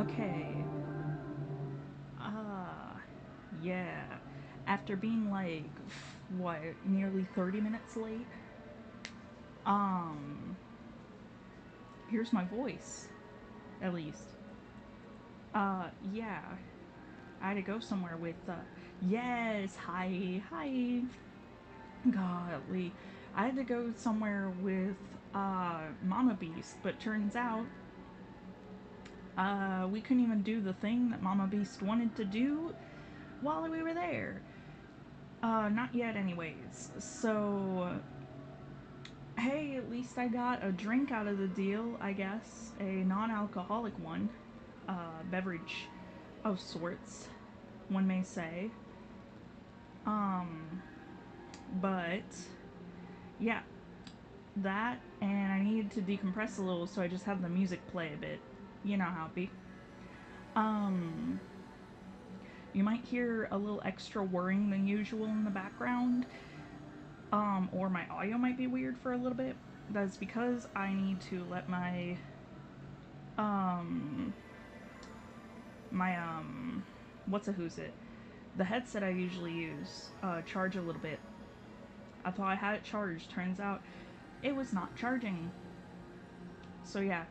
Okay. Uh, yeah. After being like, what, nearly 30 minutes late, um, here's my voice, at least. Yeah. I had to go somewhere with, yes, hi. Golly. I had to go somewhere with, Mama Beast, but turns out, we couldn't even do the thing that Mama Beast wanted to do while we were there. Not yet, anyways. So, hey, at least I got a drink out of the deal, I guess. A non alcoholic one. Beverage of sorts, one may say. Um, but, yeah, that, and I needed to decompress a little, so I just had the music play a bit. You know how it be. Um, you might hear a little extra whirring than usual in the background. Or my audio might be weird for a little bit. That's because I need to let um, my what's a who's it? The headset I usually use, charge a little bit. I thought I had it charged. Turns out it was not charging. So yeah,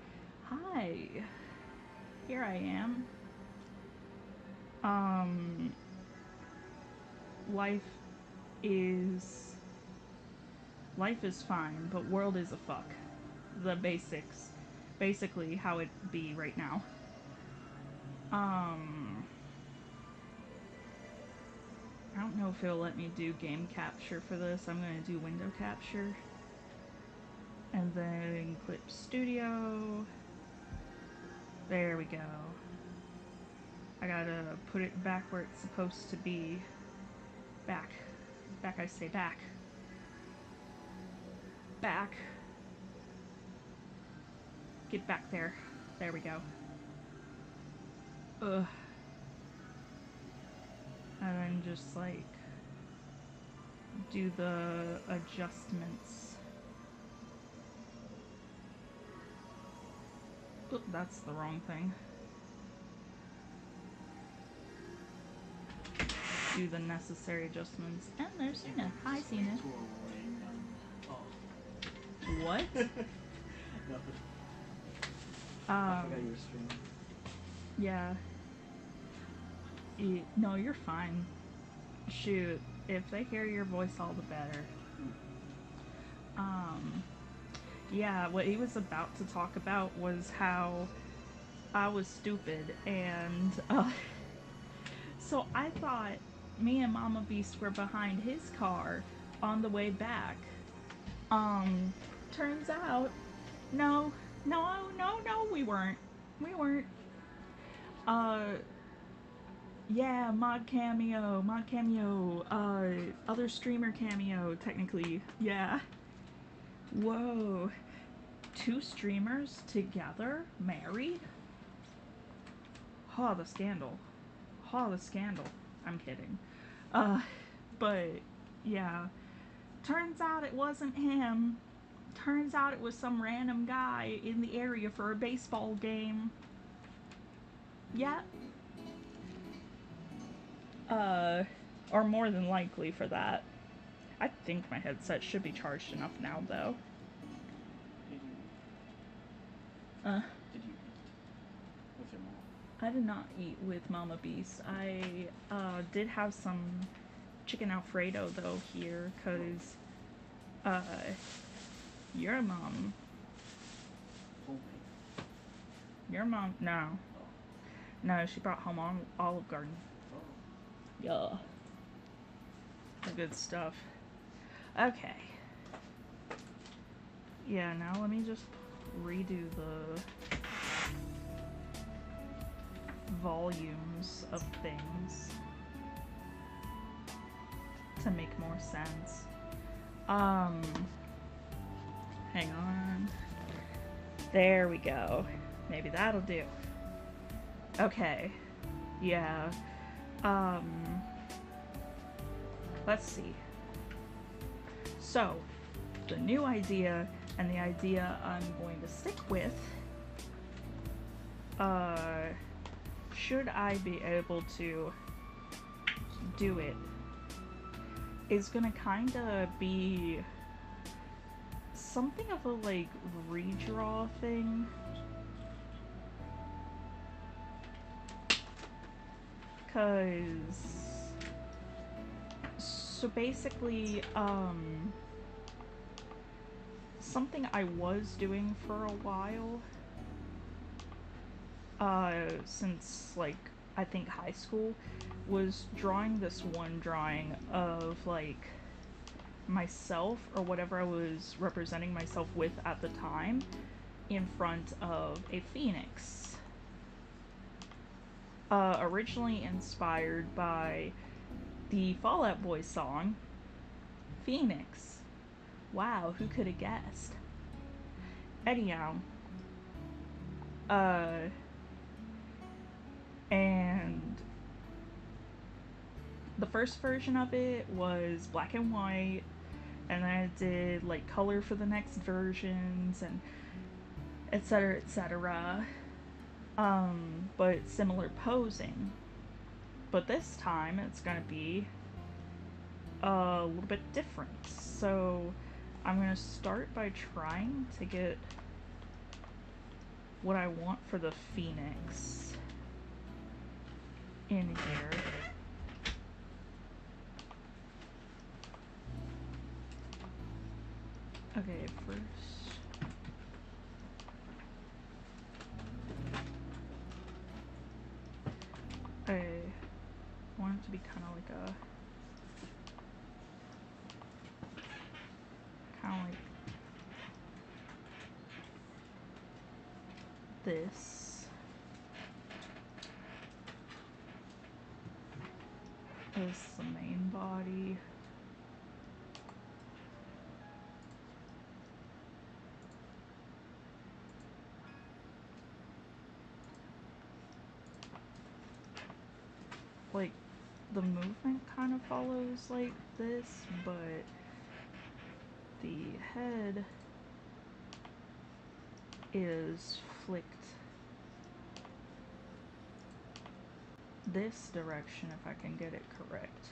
hi. Here I am. Um, life is life is fine, but world is a fuck. The basics, basically how it be right now. Um, I don't know if it'll let me do game capture for this. I'm gonna do window capture. And then Clip Studio. There we go. I gotta put it back where it's supposed to be. Back. Back, I say back. Back. Get back there. There we go. Ugh. And then just like do the adjustments. Oop, that's the wrong thing. Do the necessary adjustments. And there's Cena. Hi, Cena. What? I forgot you were streaming. Yeah. No, you're fine. Shoot, if they hear your voice, all the better. Um, yeah, what he was about to talk about was how I was stupid, and so I thought me and Mama Beast were behind his car on the way back. Um, turns out, no, no, we weren't. We weren't. Uh, yeah, mod cameo, other streamer cameo, technically. Yeah. Whoa. Two streamers together? Married? Oh, the scandal. Oh, the scandal. I'm kidding. Uh, but, yeah. Turns out it wasn't him. Turns out it was some random guy in the area for a baseball game. Yeah. Uh, or more than likely for that. I think my headset should be charged enough now, though. Uh, Did you eat with your mom? I did not eat with Mama Beast. I did have some chicken Alfredo though here, cause uh, your mom, Homemade. your mom, no, Oh. no, she brought home Olive Garden. Oh. Yeah, the good stuff. Okay. Yeah, now let me just redo the volumes of things to make more sense. Hang on. There we go. Maybe that'll do. Okay. Yeah. Let's see. So, the new idea and the idea I'm going to stick with, should I be able to do it, is gonna kind of be something of a like redraw thing. So basically, something I was doing for a while, since like I think high school, was drawing this one drawing of like myself or whatever I was representing myself with at the time in front of a phoenix. Originally inspired by the Fall Out Boy song, Phoenix. Wow, who could have guessed? Anyhow, and the first version of it was black and white, and then I did like color for the next versions, and etc. etc. But similar posing. But this time it's gonna be a little bit different. So I'm gonna start by trying to get what I want for the phoenix in here. Okay, first I want it to be kind of like this. This is the main body. Like, the movement kind of follows like this, but the head is flicked this direction if I can get it correct.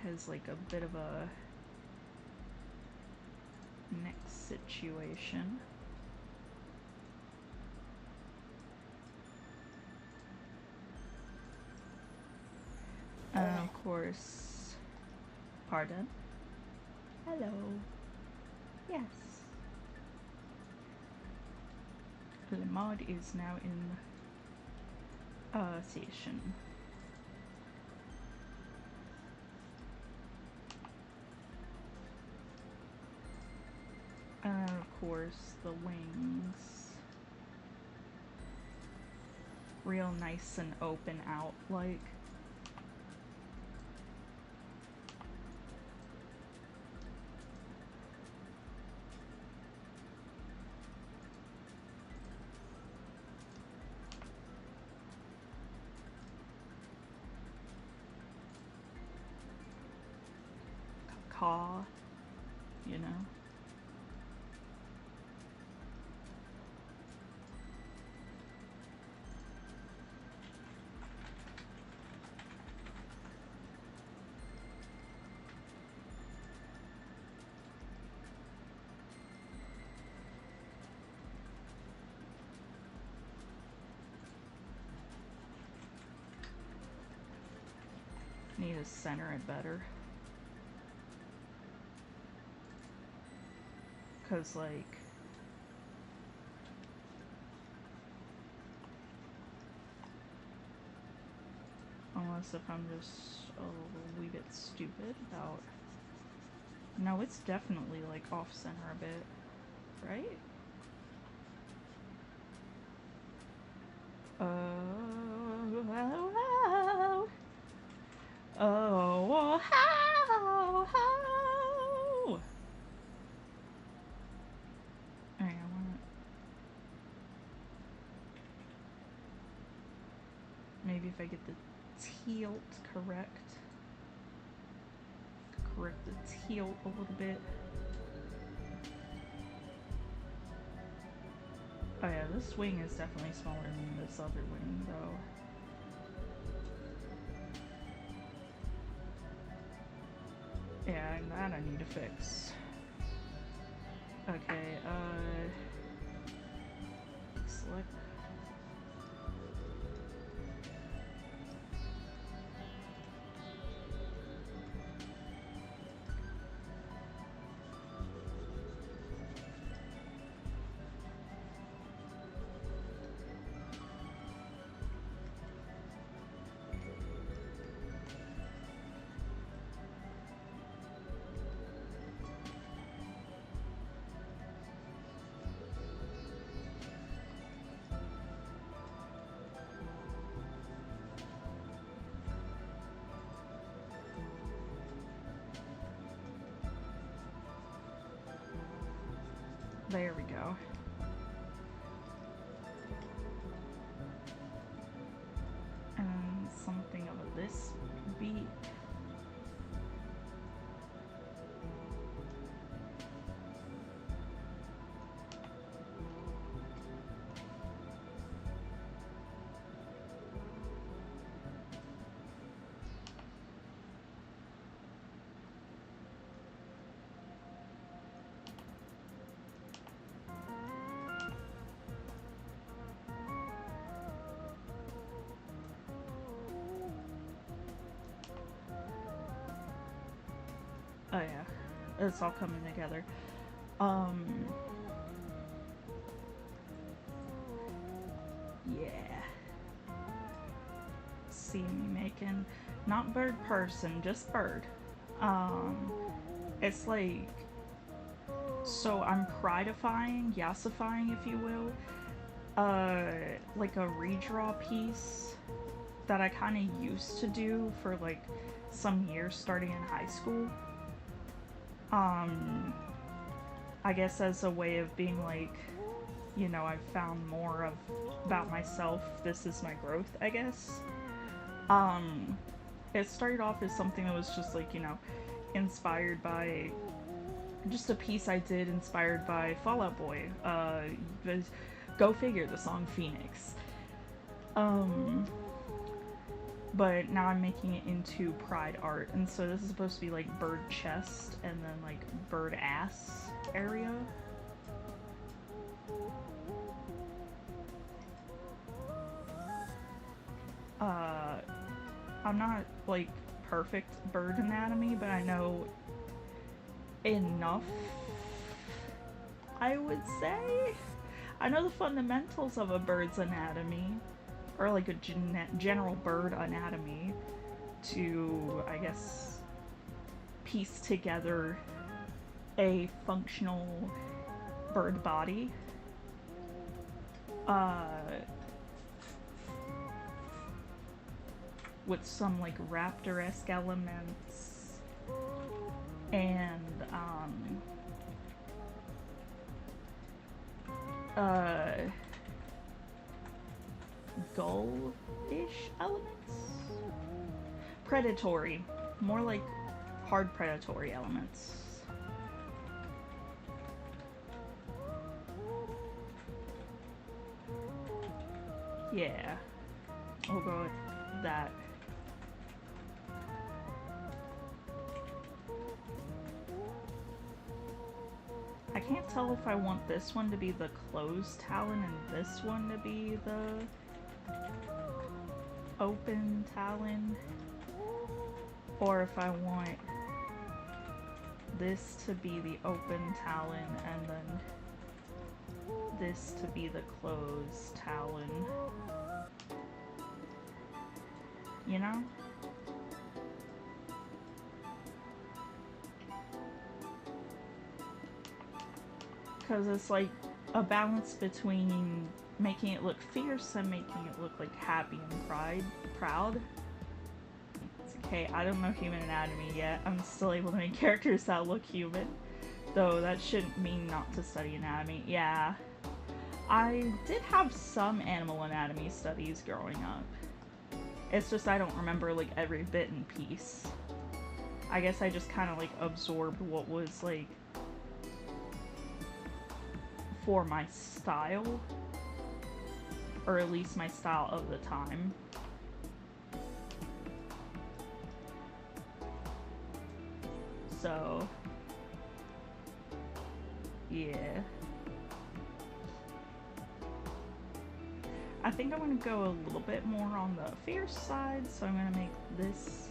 Has like a bit of a neck situation. And of course, pardon? Hello. Yes. The mod is now in session. And of course, the wings. Real nice and open out, like. Caw, you know. Need to center it better. Cause like unless if I'm just a wee bit stupid about, no, it's definitely like off center a bit, right? Maybe if I get the tilt correct the tilt a little bit. Oh yeah, this wing is definitely smaller than this other wing, though. Yeah, and that I need to fix. Okay, select. There we go. And something of this beak. Oh yeah, it's all coming together. Yeah. See me making, not bird person, just bird. It's like, so I'm pridifying, yassifying, if you will, like a redraw piece that I kind of used to do for like some years starting in high school. I guess as a way of being like, you know, I've found more about myself. This is my growth, I guess. It started off as something that was just like, you know, inspired by just a piece I did inspired by Fall Out Boy. Go figure, the song Phoenix. But now I'm making it into pride art, and so this is supposed to be like bird chest and then like bird ass area. I'm not like perfect bird anatomy, but I know enough, I would say. I know the fundamentals of a bird's anatomy, or like a general bird anatomy, to, I guess, piece together a functional bird body. With some like raptor-esque elements and gull-ish elements? Predatory. More like hard predatory elements. Yeah. We'll go with that. I can't tell if I want this one to be the closed talon and this one to be the open talon, or if I want this to be the open talon and then this to be the closed talon. You know? Because it's like a balance between making it look fierce and making it look like happy and proud. It's okay, I don't know human anatomy yet. I'm still able to make characters that look human. Though that shouldn't mean not to study anatomy. Yeah. I did have some animal anatomy studies growing up. It's just I don't remember like every bit and piece. I guess I just kind of like absorbed what was like for my style, or at least my style of the time. So, yeah. I think I'm going to go a little bit more on the fierce side, so I'm going to make this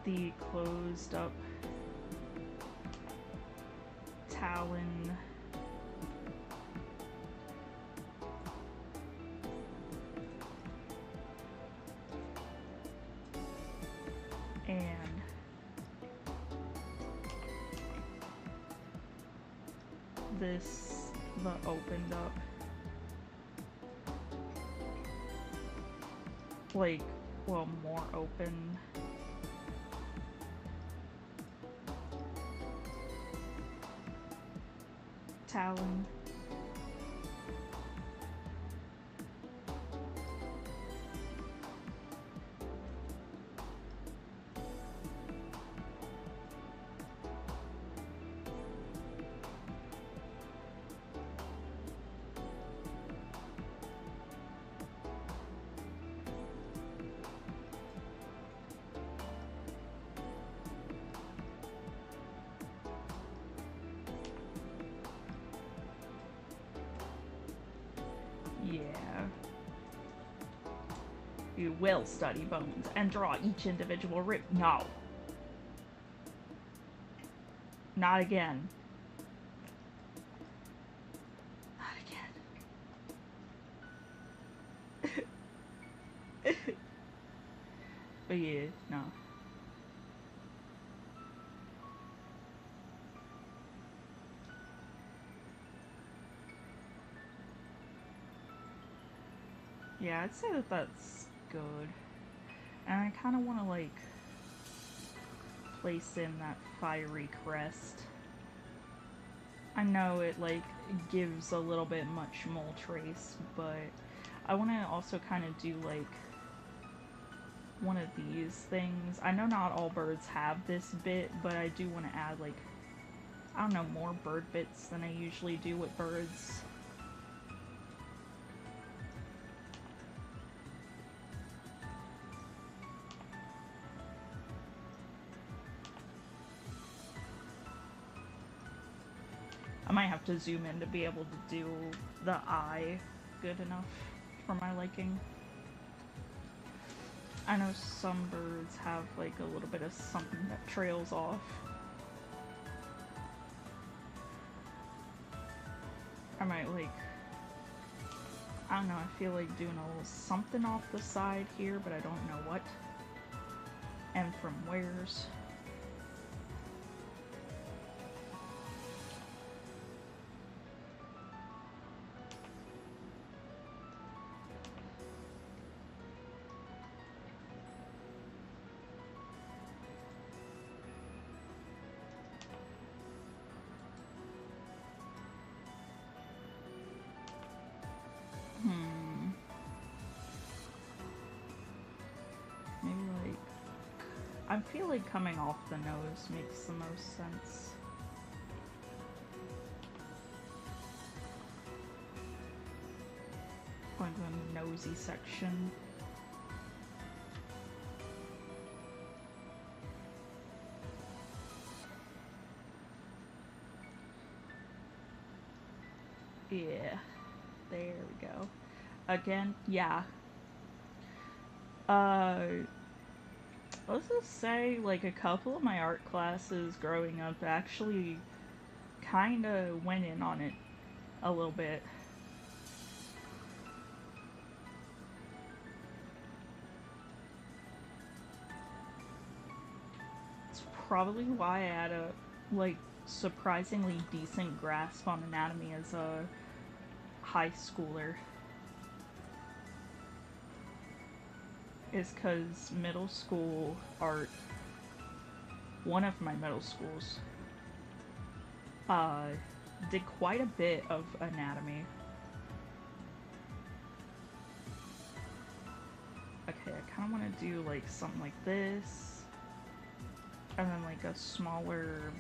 the closed up talon. And this, the opened up. Like, well, more open. Talon. Yeah. You will study bones and draw each individual rib. No. Not again. Not again. But yeah, no. Yeah, I'd say that that's good. And I kind of want to, like, place in that fiery crest. I know it, like, gives a little bit much mole trace, but I want to also kind of do, like, one of these things. I know not all birds have this bit, but I do want to add, like, I don't know, more bird bits than I usually do with birds. I might have to zoom in to be able to do the eye good enough for my liking. I know some birds have like a little bit of something that trails off. I might like, I don't know, I feel like doing a little something off the side here, but I don't know what and from where's. I feel like coming off the nose makes the most sense. Going to the nosy section. Yeah, there we go. Again, yeah. Let's just say, like, a couple of my art classes growing up actually kind of went in on it a little bit. It's probably why I had a, like, surprisingly decent grasp on anatomy as a high schooler. Is because middle school art, one of my middle schools, did quite a bit of anatomy. Okay, I kind of want to do like something like this, and then like a smaller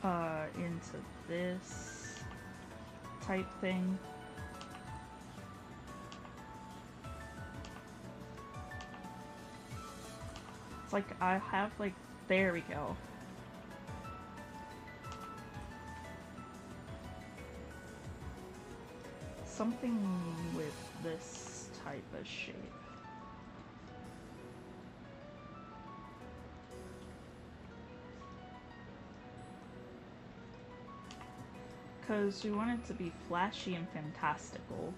into this type thing. It's like I have like, there we go. Something with this type of shape. Because we want it to be flashy and fantastical.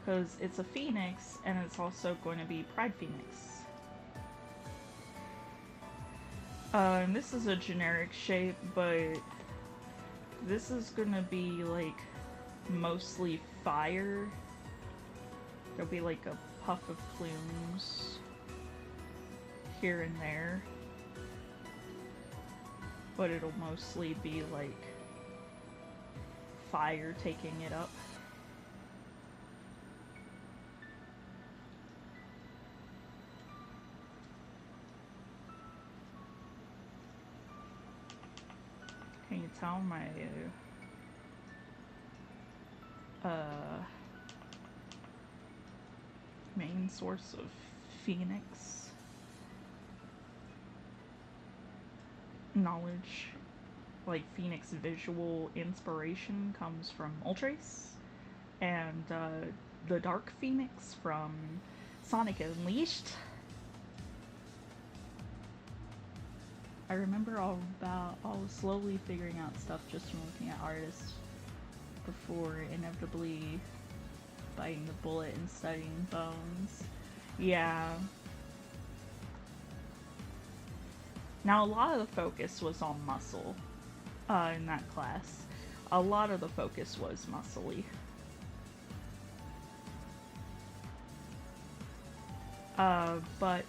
Because it's a phoenix, and it's also going to be Pride Phoenix. And this is a generic shape, but this is going to be like mostly fire. There'll be like a puff of plumes here and there, but it'll mostly be like fire taking it up. Can you tell my main source of Phoenix knowledge, like Phoenix visual inspiration, comes from Moltres, and the Dark Phoenix from Sonic Unleashed. I remember all slowly figuring out stuff just from looking at artists before inevitably biting the bullet and studying Bones. Yeah. Now, a lot of the focus was on muscle in that class. A lot of the focus was muscly. But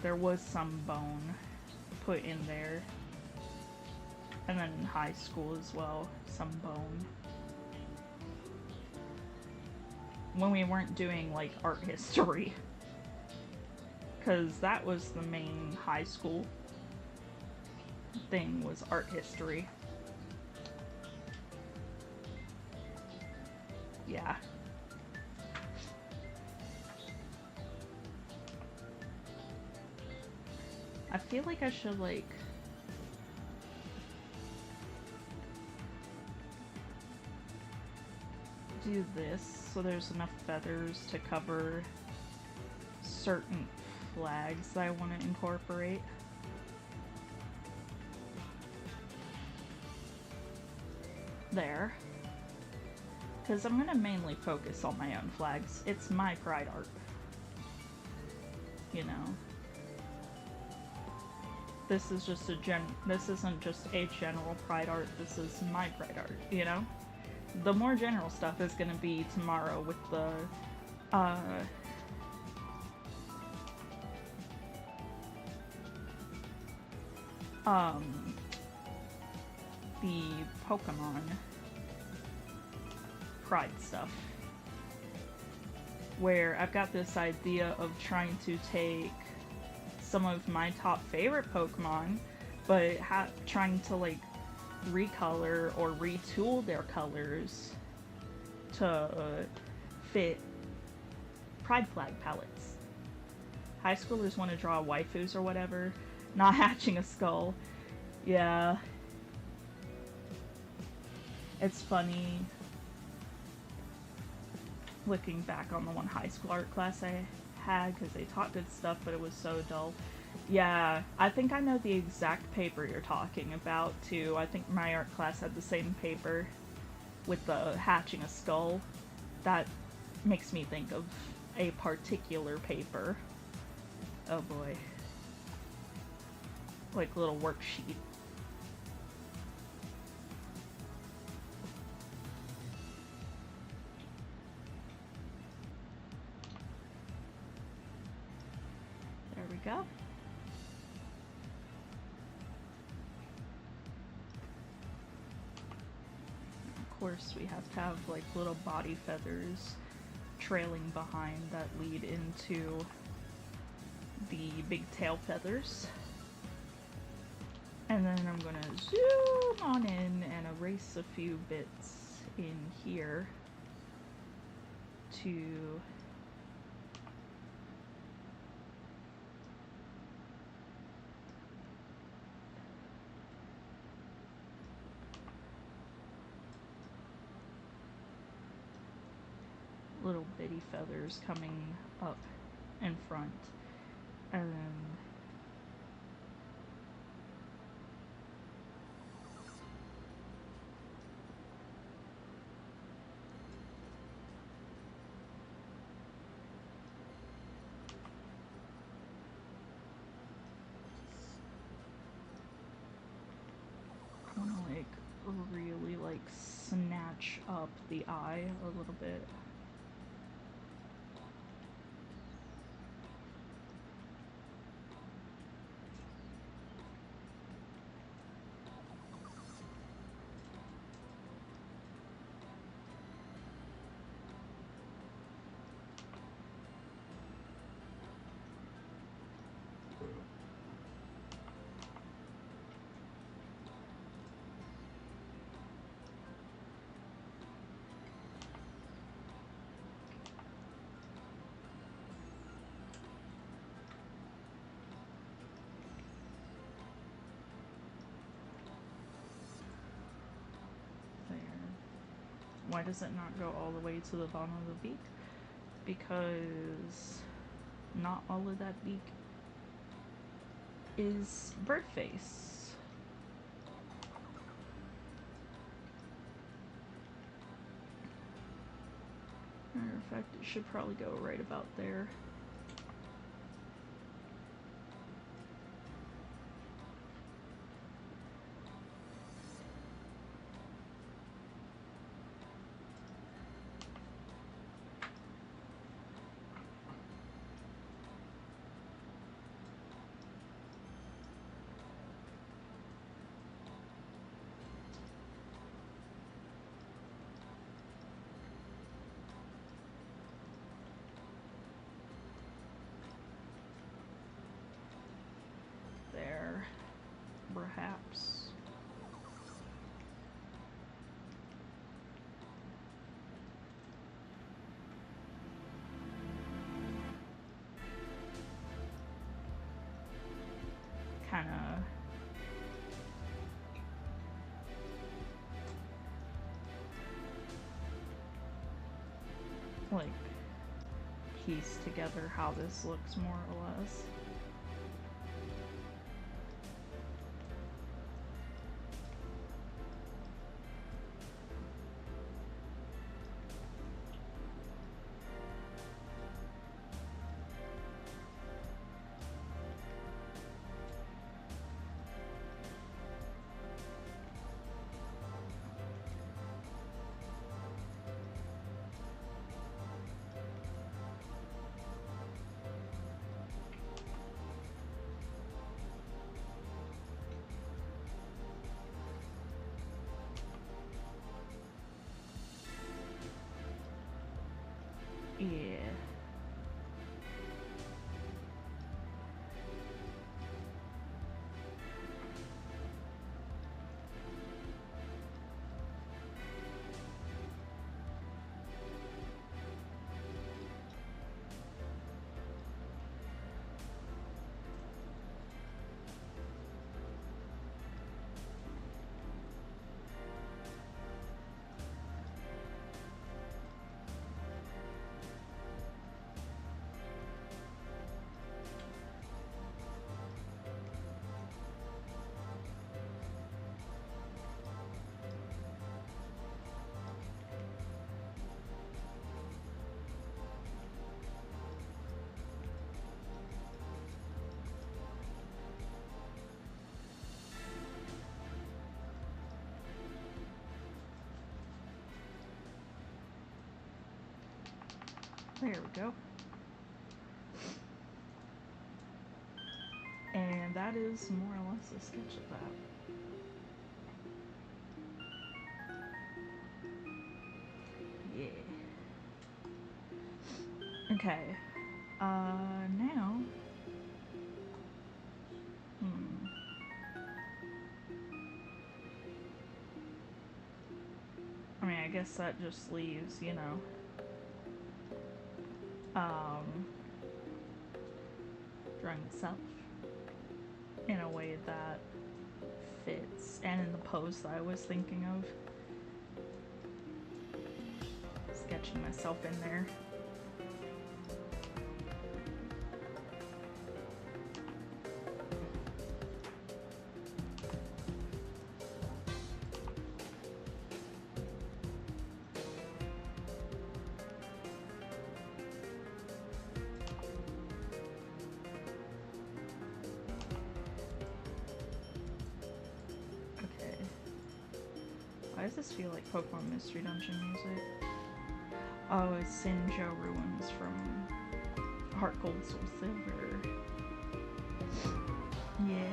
there was some bone put in there. And then in high school as well, some bone. When we weren't doing, like, art history. Because that was the main high school thing, was art history. Yeah. I feel like I should, like, do this so there's enough feathers to cover certain flags that I want to incorporate. There. Because I'm going to mainly focus on my own flags. It's my pride art. You know. This is just this isn't just a general pride art, this is my pride art, you know? The more general stuff is gonna be tomorrow with the, the Pokemon pride stuff. Where I've got this idea of trying to take some of my top favorite Pokemon, but trying to like recolor or retool their colors to fit pride flag palettes. High schoolers want to draw waifus or whatever, not hatching a skull. Yeah. It's funny looking back on the one high school art class I had, because they taught good stuff, but it was so dull. Yeah, I think I know the exact paper you're talking about, too. I think my art class had the same paper with the hatching a skull. That makes me think of a particular paper. Oh boy. Like little worksheet. There we go. Of course, we have to have like little body feathers trailing behind that lead into the big tail feathers. And then I'm gonna zoom on in and erase a few bits in here to little bitty feathers coming up in front. And I want to like really like snatch up the eye a little bit. Why does it not go all the way to the bottom of the beak? Because not all of that beak is bird face. Matter of fact, it should probably go right about there. Perhaps. Kind of like piece together how this looks more or less. Yeah. There we go. And that is more or less a sketch of that. Yeah. Okay. Now. I guess that just leaves, you know, drawing itself in a way that fits, and in the pose that I was thinking of. Sketching myself in there. Why does this feel like Pokemon Mystery Dungeon music? Oh, it's Sinjo Ruins from Heart Gold Soul Silver. Yeah.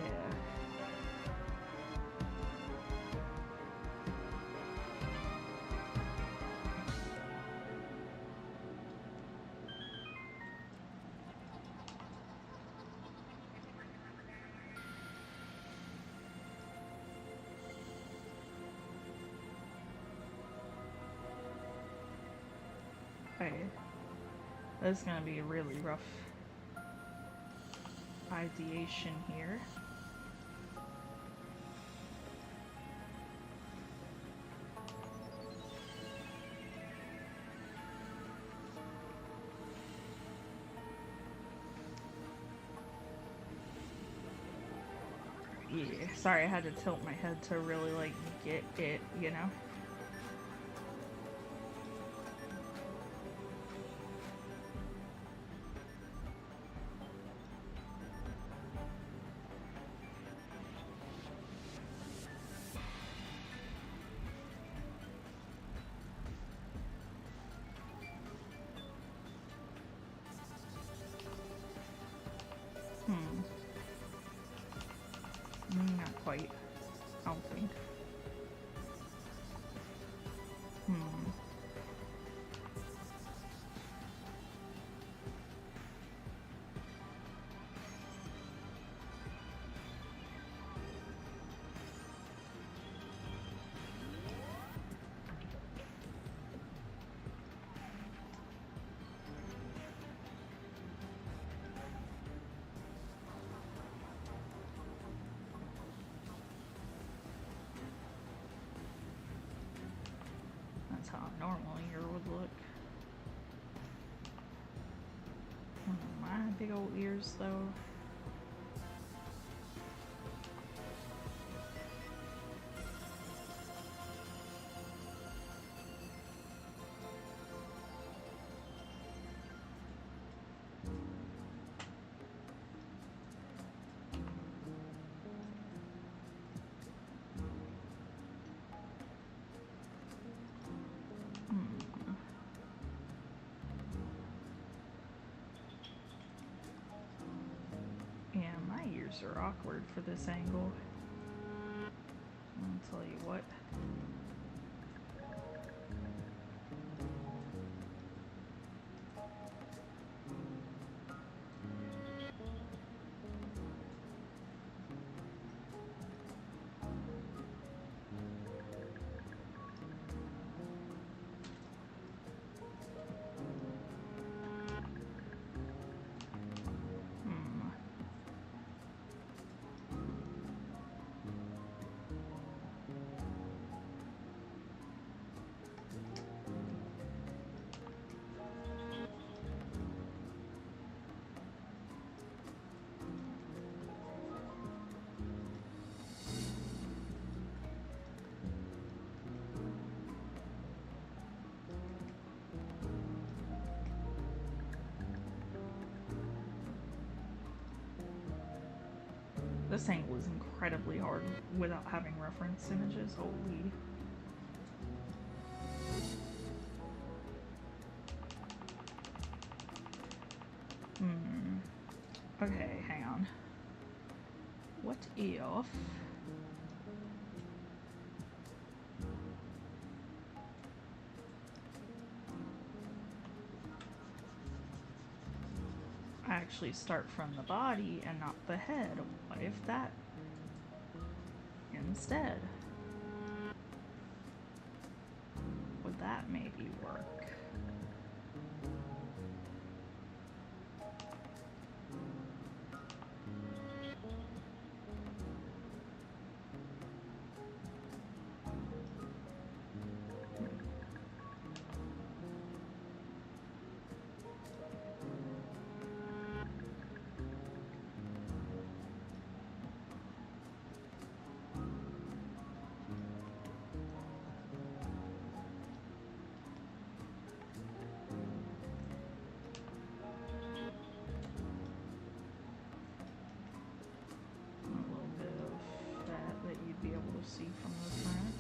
Okay. This is gonna be a really rough ideation here. Yeah, sorry, I had to tilt my head to really, like, get it, you know? Not quite. I don't think. That's how a normal ear would look. My big old ears, though. Yeah, my ears are awkward for this angle. I'll tell you what. This angle is incredibly hard without having reference images. Holy. Okay, hang on. What if... I actually start from the body and not the head? What if that instead was that maybe work. Be able to see from the front.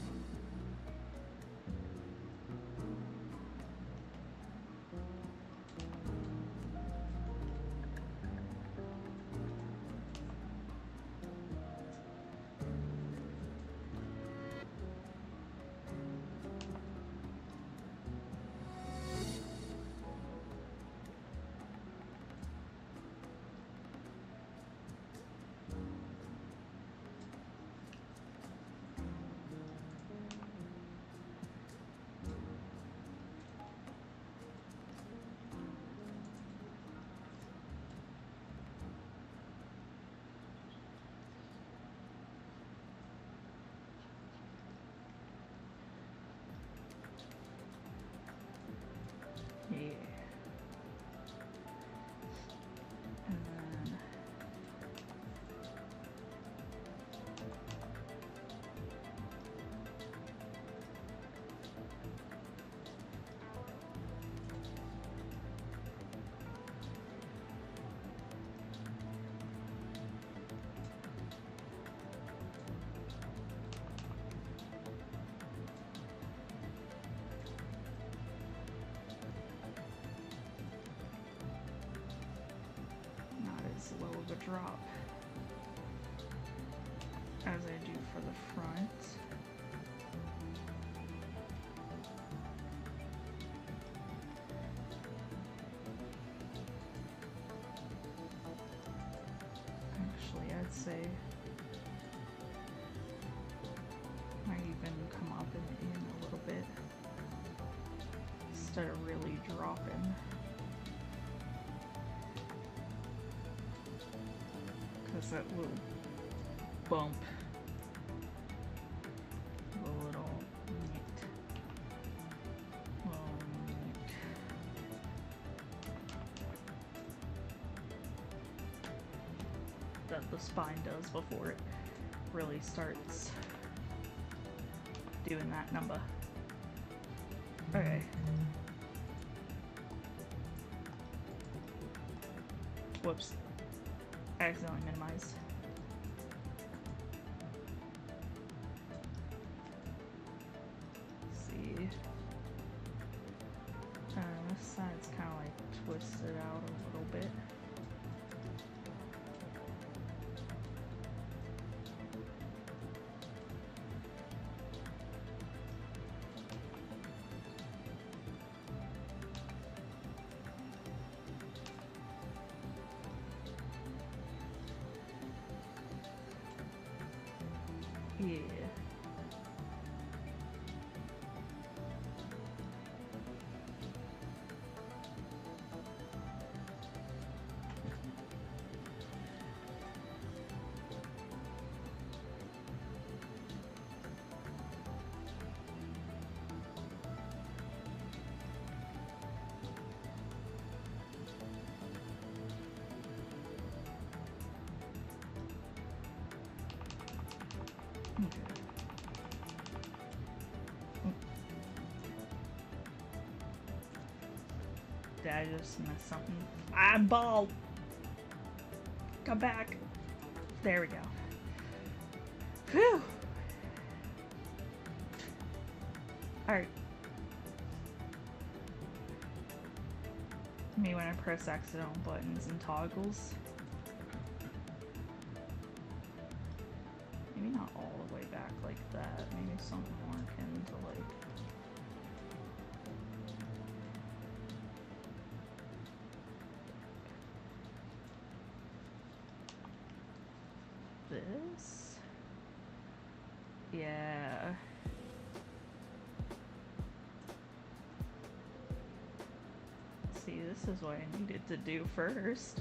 Yeah. And then low of a drop as I do for the front. Actually, I'd say might even come up and in a little bit instead of really dropping. That little bump, a little neat. That the spine does before it really starts doing that number. Okay. Whoops. I accidentally minimized. Let's see. This side's kind of like twisted out a little bit. Yeah. Did I just miss something? I'm bald! Come back! There we go. Whew! Alright. Me when I press accidental buttons and toggles. Maybe not all the way back like that. Maybe something more akin to like... this? Yeah. this is what I needed to do first.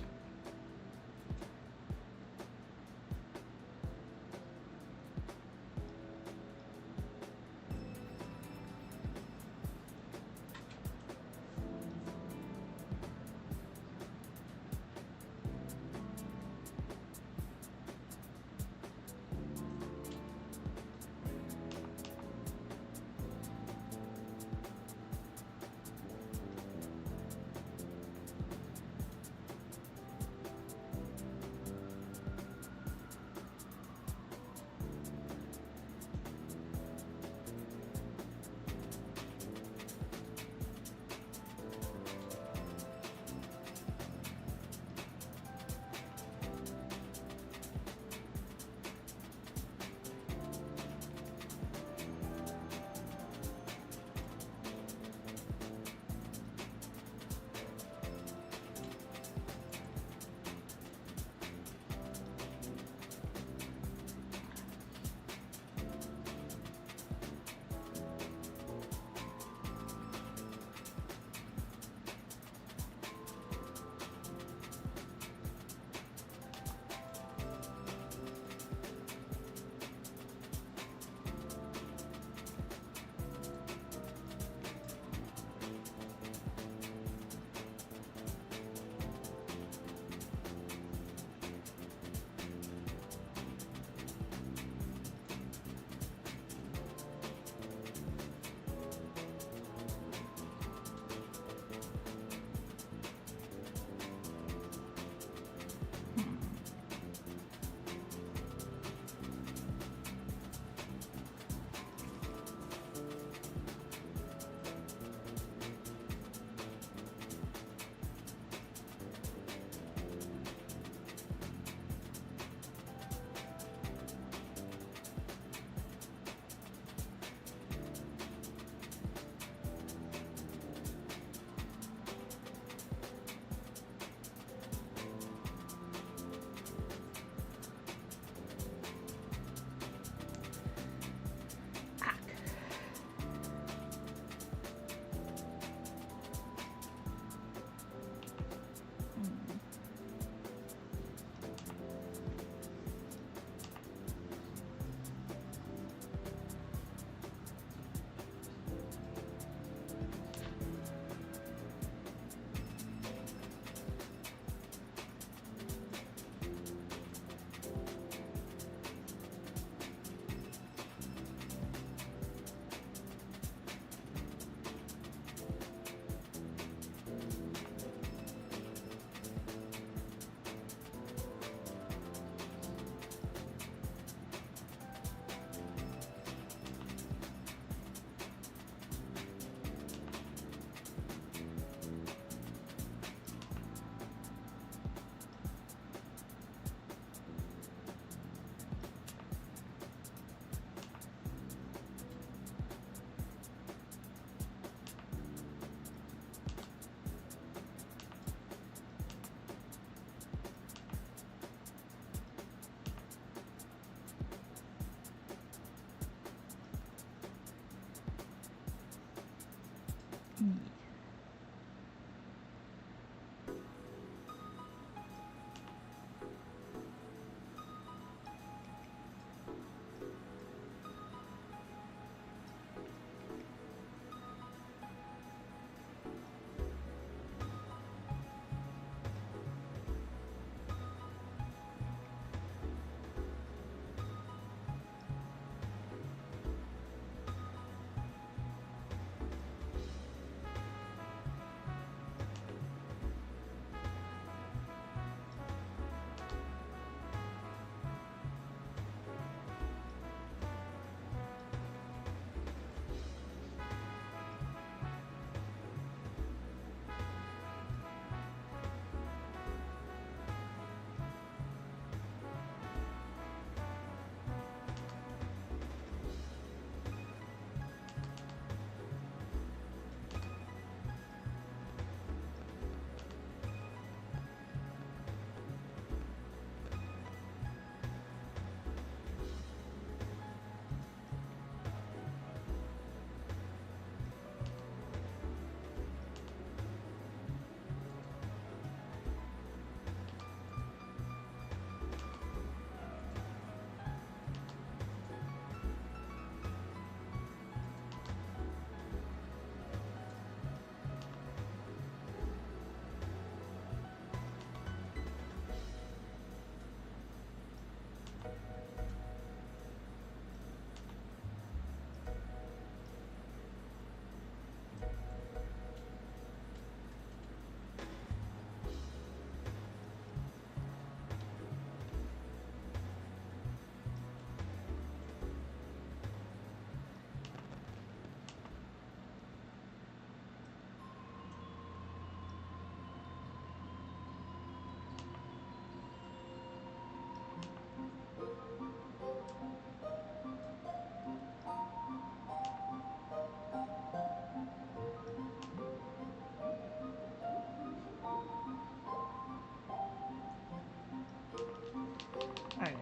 Okay.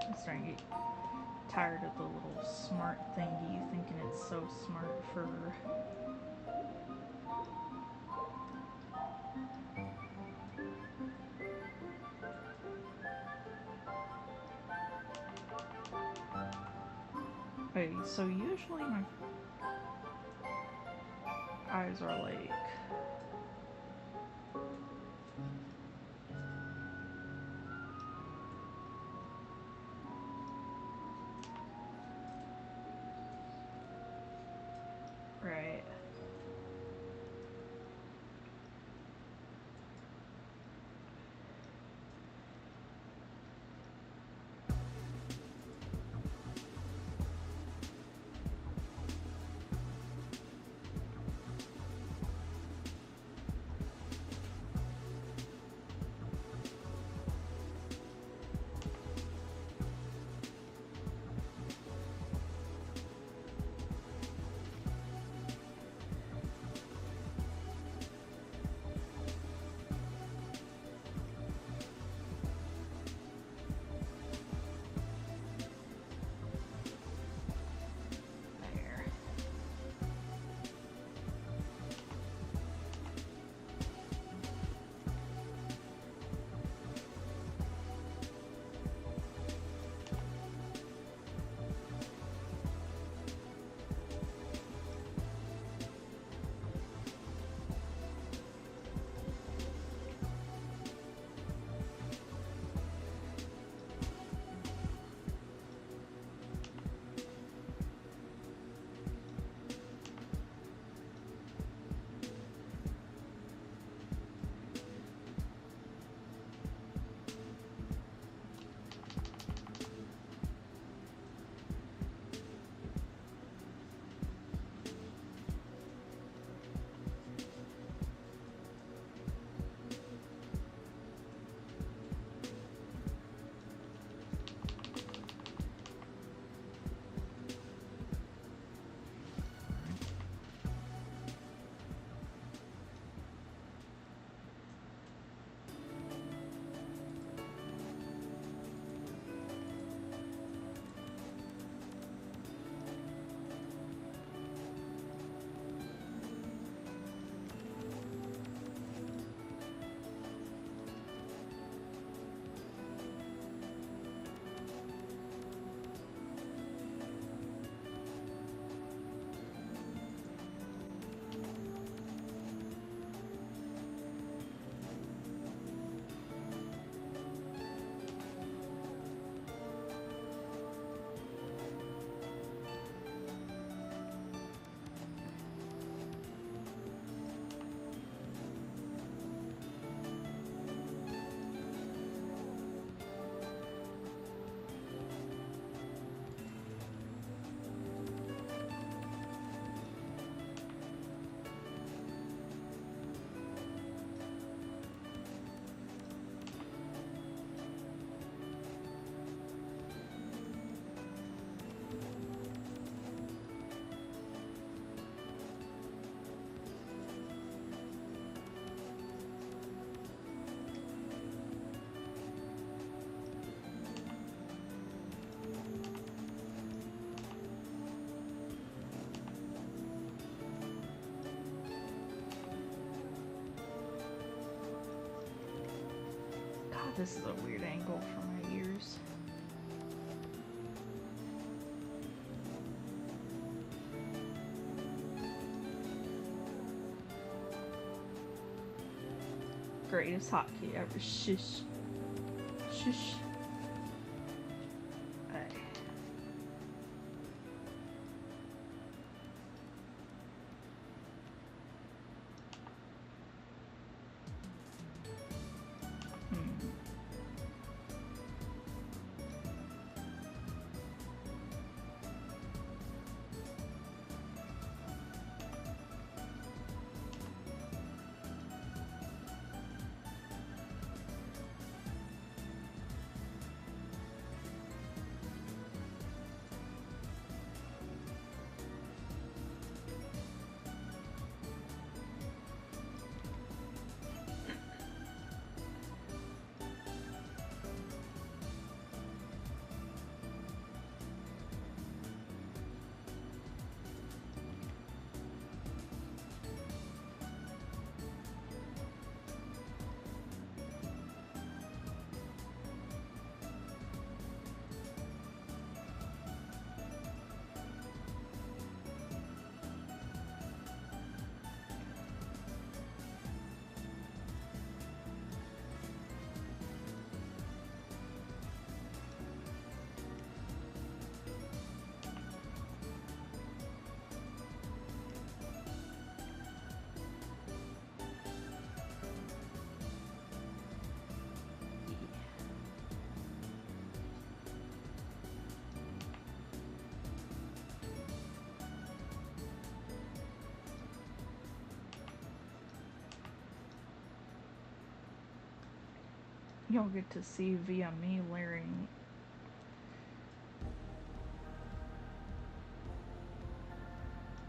I'm starting to get tired of the little smart thingy thinking it's so smart for. Okay, so usually my eyes are like. Right. There. God, this is a weird angle for my ears. Greatest hotkey ever. Shush. Shush. Okay. you'll get to see via me wearing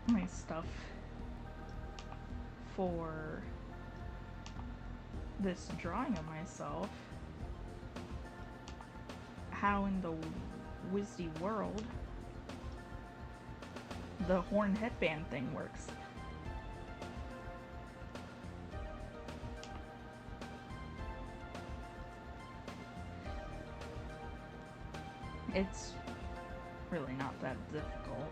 my stuff for this drawing of myself, how in the Wizzy world the horn headband thing works. It's really not that difficult.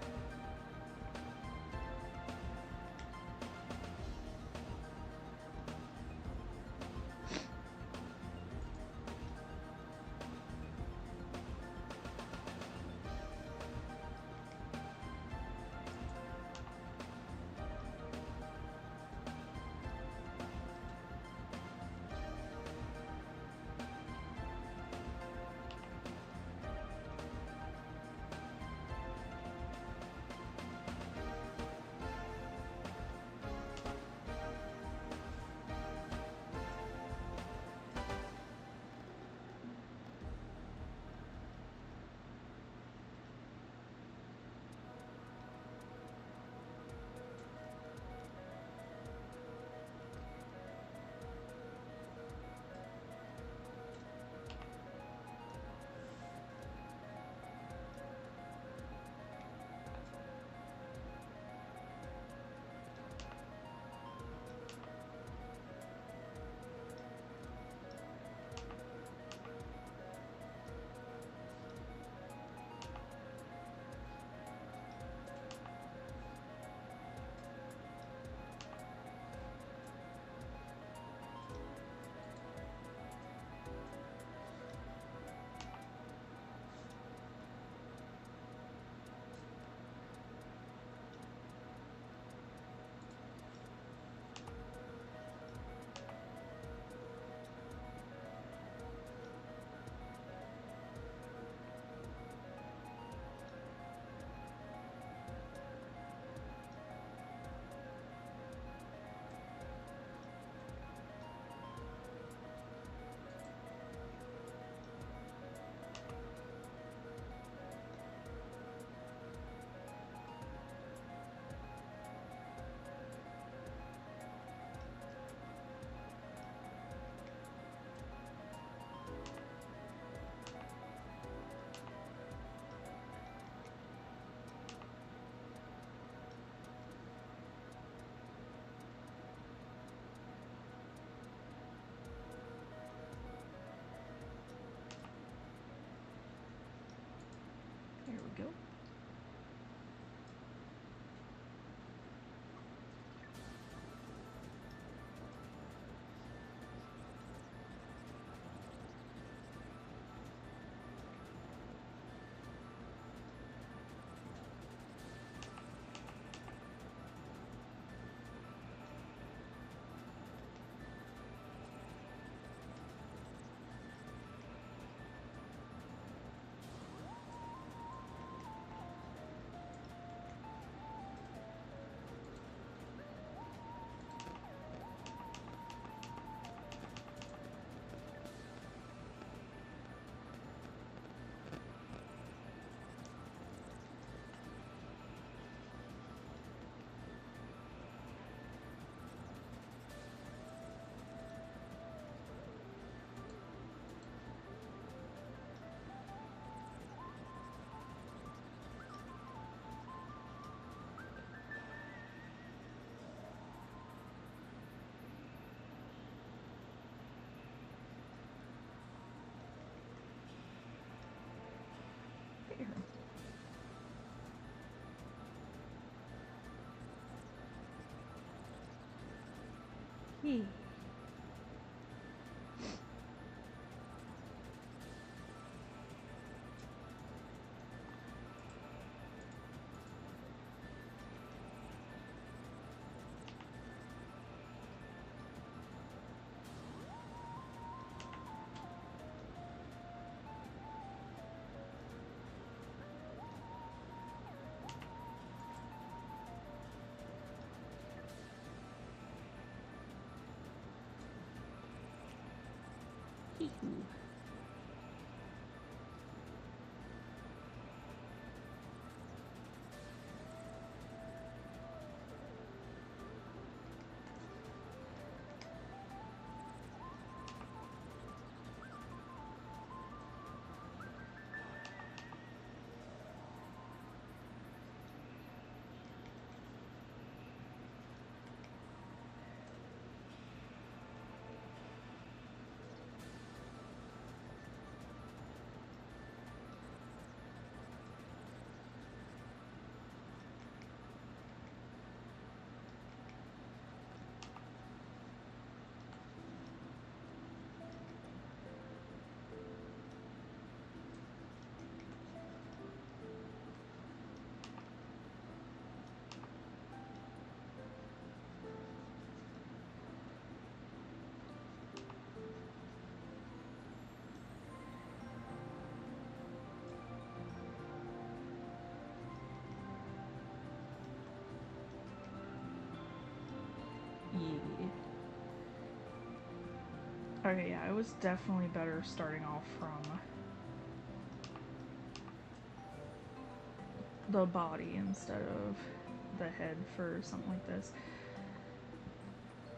There we go. There. Yay. Hee-hoo. Yeah. Okay, yeah, it was definitely better starting off from the body instead of the head for something like this.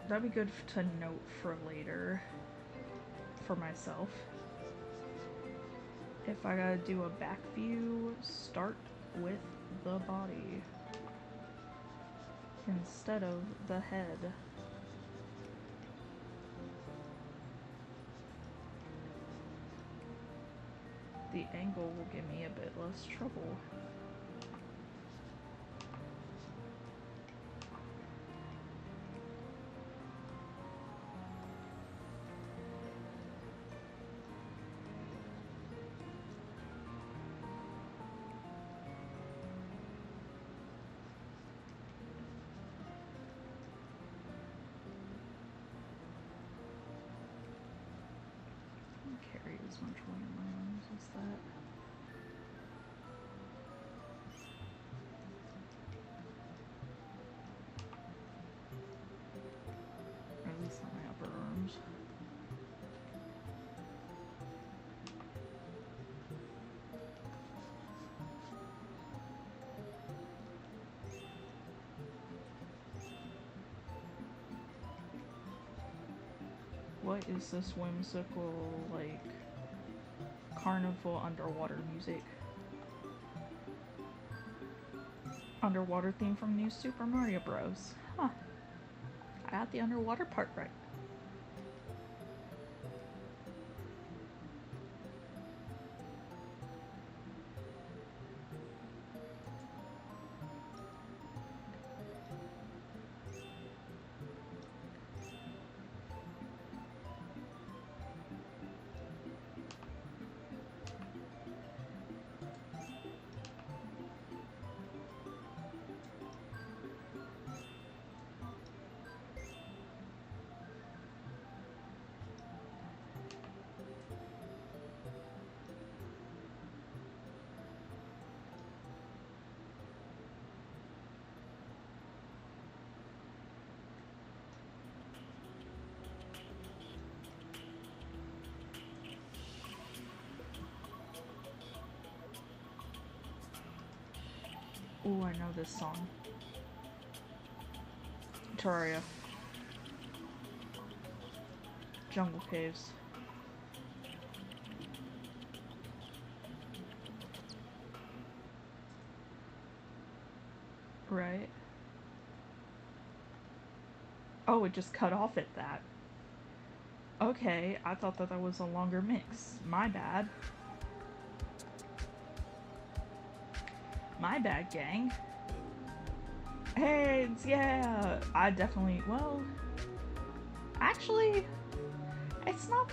That'd be good to note for later for myself. If I gotta do a back view, start with the body instead of the head. The angle will give me a bit less trouble. Carry as much weight in my arms as that. Or at least not my upper arms. What is this whimsical, like, carnival underwater music? Underwater theme from New Super Mario Bros. Huh. I got the underwater part right. Ooh, I know this song. Terraria. Jungle Caves. Right. Oh, it just cut off at that. Okay, I thought that was a longer mix. My bad. My bad, gang. Hey, yeah, I definitely, well, actually, it's not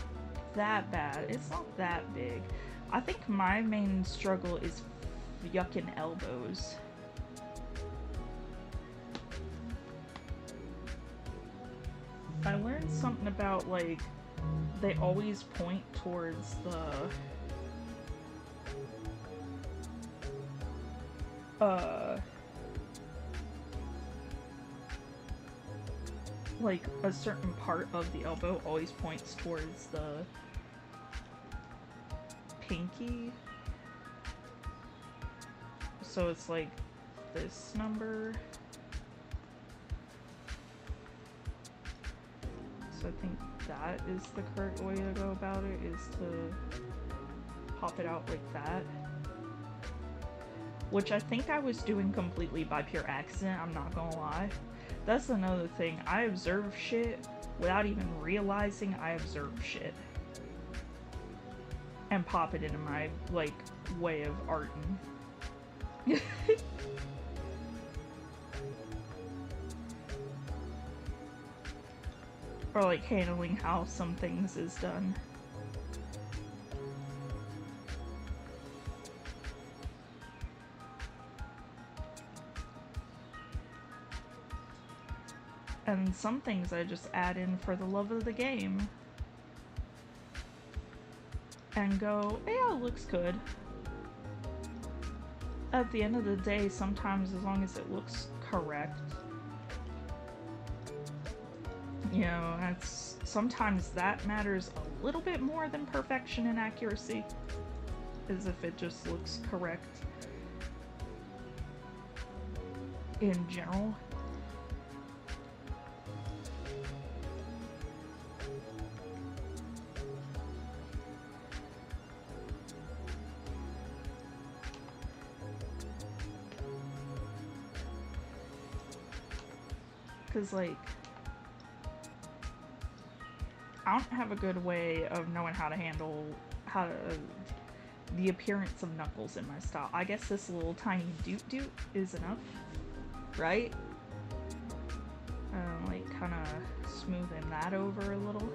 that bad. It's not that big. I think my main struggle is yucking elbows. I learned something about, like, they always point towards like, a certain part of the elbow always points towards the pinky. So it's like this number. So I think that is the correct way to go about it, is to pop it out like that. Which I think I was doing completely by pure accident, I'm not gonna lie. That's another thing, I observe shit without even realizing I observe shit. And pop it into my, like, way of arting. Or like handling how some things is done. And some things I just add in for the love of the game. And go, yeah, it looks good. At the end of the day, sometimes as long as it looks correct, you know, sometimes that matters a little bit more than perfection and accuracy, is if it just looks correct in general. Because, like, I don't have a good way of knowing how to handle the appearance of Knuckles in my style. I guess this little tiny doot is enough, right? Like, kind of smoothing that over a little.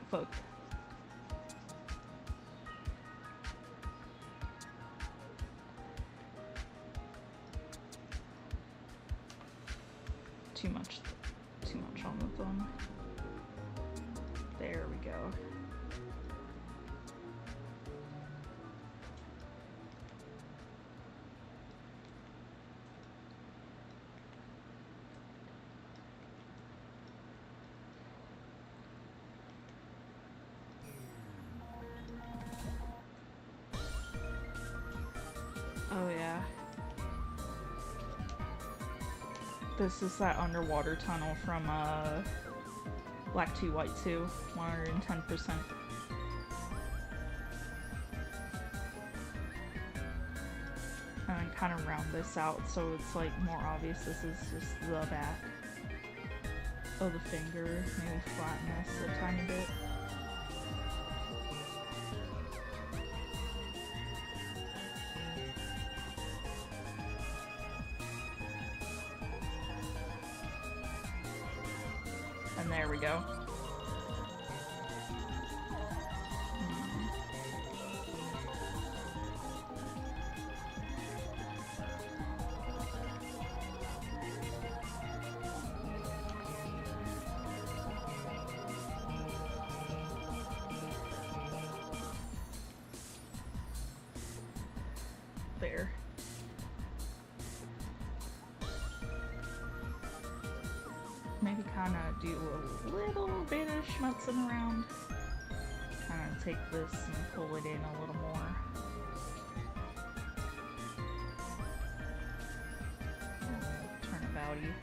Fuck. Too much on the thumb. There we go. Oh yeah. This is that underwater tunnel from Black 2 White 2, 110%. And then kind of round this out so it's like more obvious this is just the back of the finger. Maybe flatten this a tiny bit. And there we go. There. Maybe kind of do a little bit of schmutzing around. Kind of take this and pull it in a little more. Turnabouty.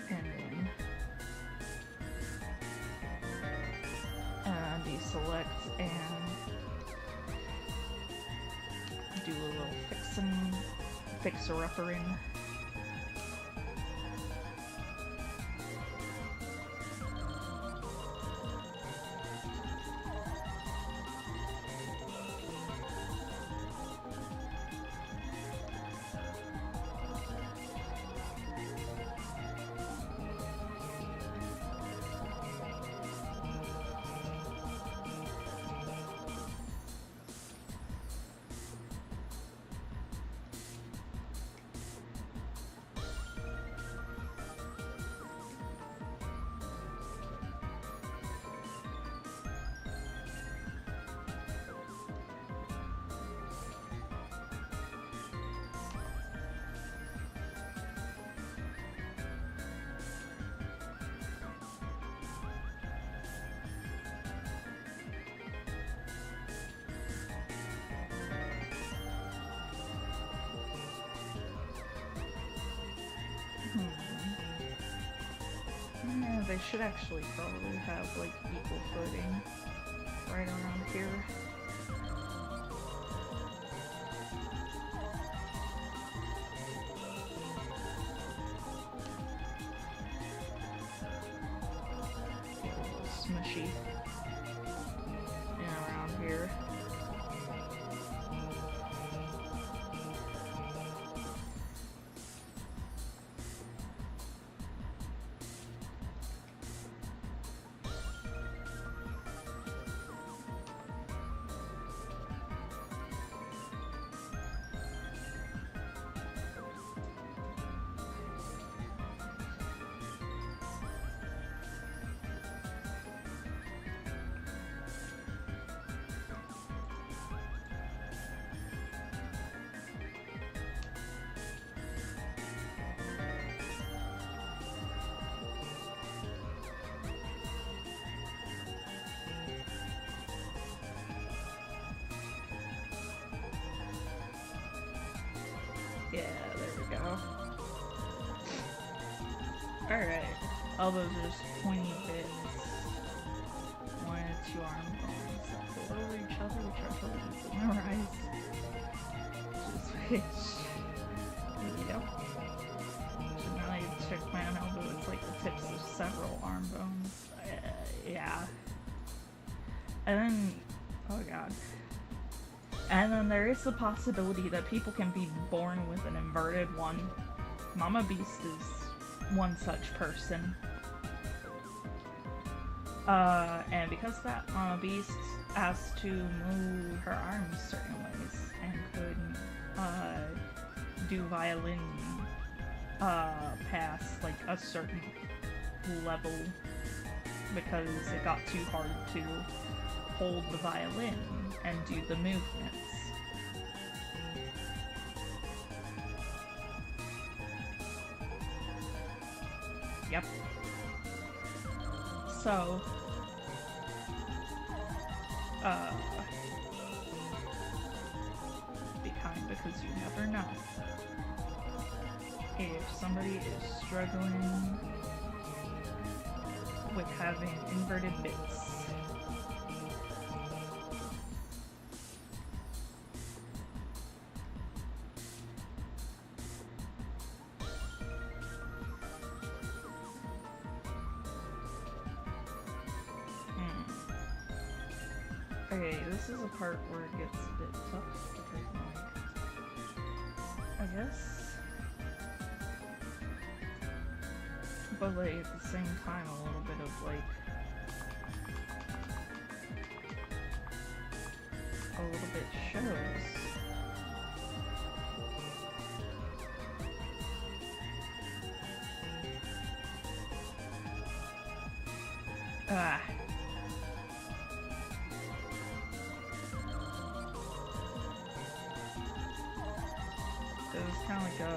And then deselect and do a little fixer-uppering. They should actually probably have, like, equal footing right around here. Get a little smushy. And around here. Yeah, there we go. Alright. All those are just pointy bits. 1 and 2 arm bones that go over each other, which are totally easy to memorize. Just which. Yep. So now I check my own elbow, it's like the tips of several arm bones. Yeah. And then, oh god. And then there is the possibility that people can be born with an inverted one. Mama Beast is one such person. And because of that, Mama Beast has to move her arms certain ways and could do violin past like a certain level because it got too hard to hold the violin and do the movements. Yep. So, be kind because you never know. If somebody is struggling with having inverted bits, okay, this is a part where it gets a bit tough because, like, I guess, but like at the same time, a little bit of like, a little bit shows. Ah. It was kind of like a...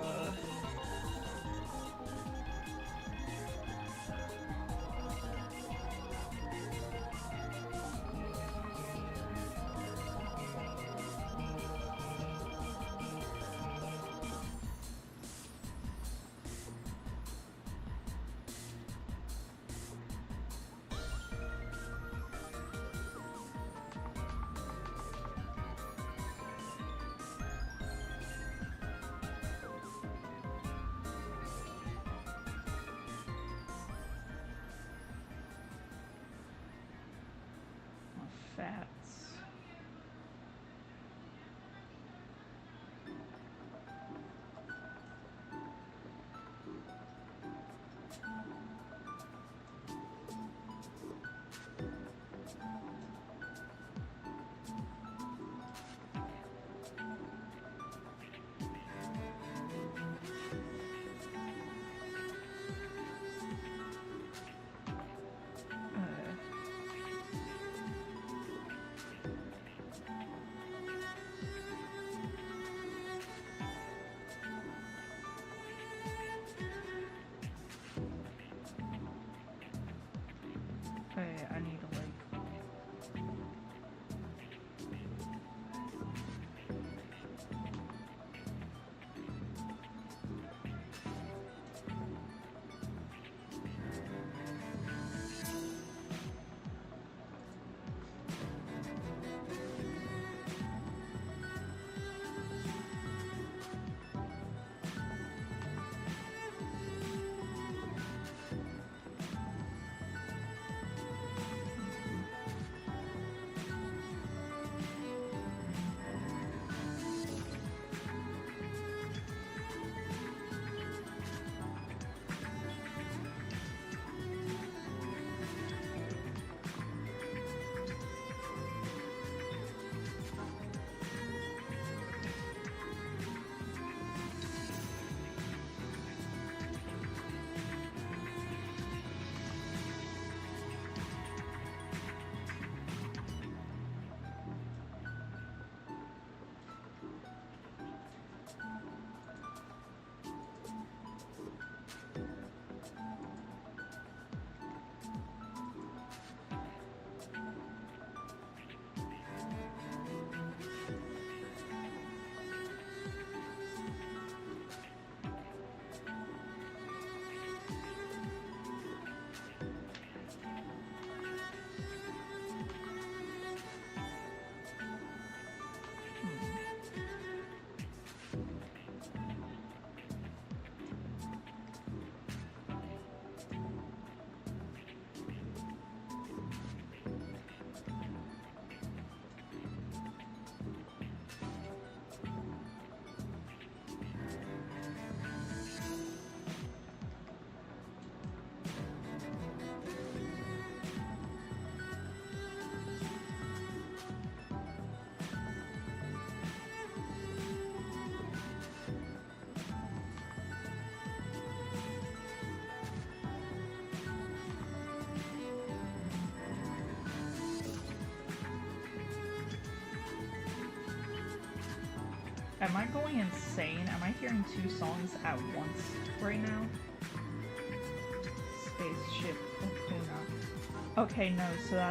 Am I going insane? Am I hearing 2 songs at once right now? Spaceship Okuna. Okay, no, so